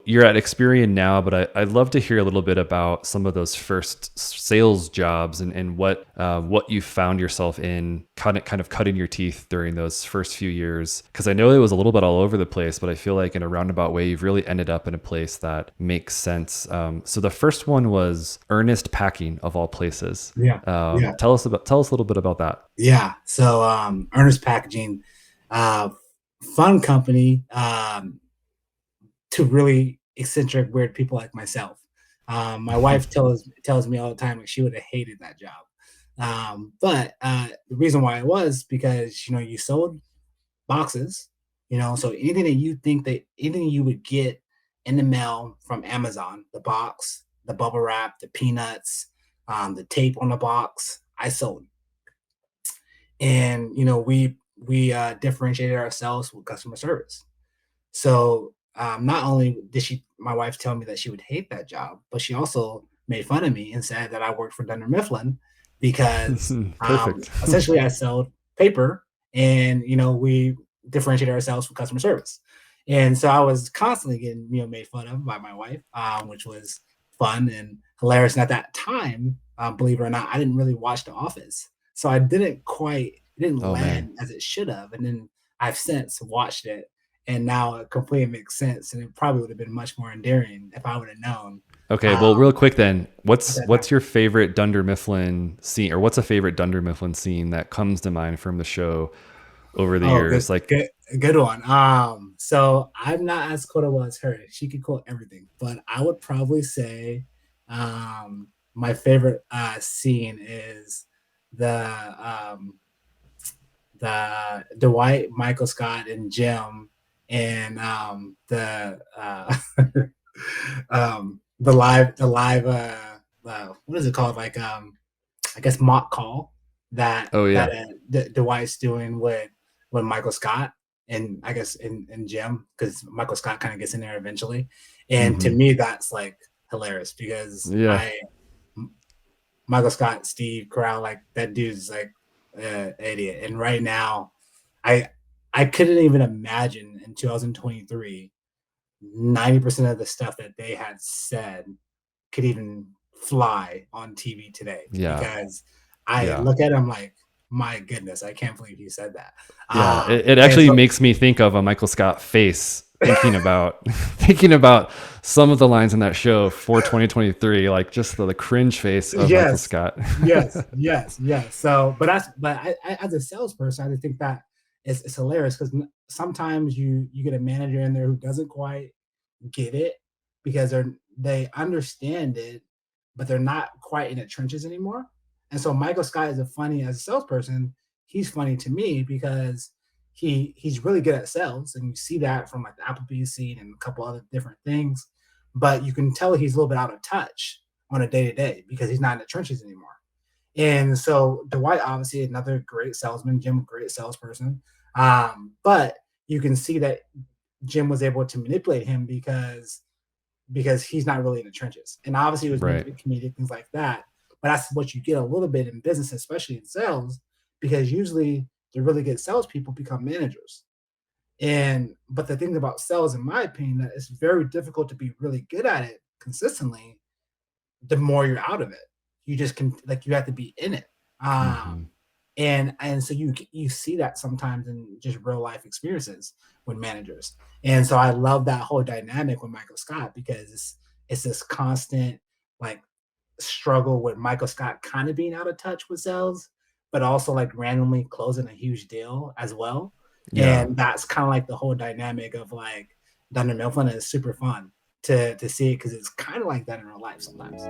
you're at Experian now, but I'd love to hear a little bit about some of those first sales jobs and what you found yourself in, kind of cutting your teeth during those first few years. Because I know it was a little bit all over the place, but I feel like in a roundabout way, you've really ended up in a place that makes sense. So the first one was Ernest Packing, of all places. Yeah. Yeah. Tell us a little bit about that. Yeah. So Ernest Packaging, uh, fun company to really eccentric, weird people like myself. My wife tells me all the time like she would have hated that job. But the reason why it was because you sold boxes, so anything you would get in the mail from Amazon, the box, the bubble wrap, the peanuts, the tape on the box, I sold. And we differentiated ourselves with customer service. So not only did my wife tell me that she would hate that job, but she also made fun of me and said that I worked for Dunder Mifflin because Perfect. essentially I sold paper, and we differentiated ourselves from customer service. And so I was constantly getting made fun of by my wife, which was fun and hilarious. And at that time, believe it or not, I didn't really watch The Office, so I didn't Oh man. land as it should have. And then I've since watched it, and now it completely makes sense. And it probably would have been much more endearing if I would have known Okay, well, um, real quick then, at that what's time. your favorite Dunder Mifflin scene, or what's a favorite Dunder Mifflin scene that comes to mind from the show over the Oh, years? Like, good one. So I'm not as quotable as her. She could quote everything, but I would probably say, my favorite scene is the Dwight, Michael Scott, and Jim, and what is it called? Like I guess mock call oh yeah, Dwight's doing with Michael Scott, and I guess in Jim, because Michael Scott kind of gets in there eventually. And to hmm, me, that's like hilarious because yeah. I Michael Scott, Steve Carell, like that dude's like idiot. And right now, I I couldn't even imagine in 2023 90% of the stuff that they had said could even fly on TV today, Yeah, because I yeah, look at him like, my goodness, I can't believe he said that. yeah. It And actually so, makes me think of a Michael Scott face thinking about thinking about some of the lines in that show for 2023, like just the cringe face of Michael yes, Scott. yes. So, but I as a salesperson, I just think that it's hilarious because sometimes you get a manager in there who doesn't quite get it because they understand it, but they're not quite in the trenches anymore. And so Michael Scott is a funny as a salesperson. He's funny to me because he's really good at sales, and you see that from like the Applebee's scene and a couple other different things. But you can tell he's a little bit out of touch on a day to day because he's not in the trenches anymore. And so Dwight, obviously, another great salesman, Jim, great salesperson. But you can see that Jim was able to manipulate him because he's not really in the trenches. And obviously he was meant to Right. be comedic, things like that. But that's what you get a little bit in business, especially in sales, because usually the really good salespeople become managers. And but the thing about sales, in my opinion, that it's very difficult to be really good at it consistently the more you're out of it. You just can like you have to be in it. Hmm. And so you see that sometimes in just real life experiences with managers. And so I love that whole dynamic with Michael Scott because it's this constant like struggle with Michael Scott kind of being out of touch with sales, but also like randomly closing a huge deal as well. Yeah. And that's kind of like the whole dynamic of like Dunder Mifflin is super fun to see it because it's kind of like that in real life sometimes.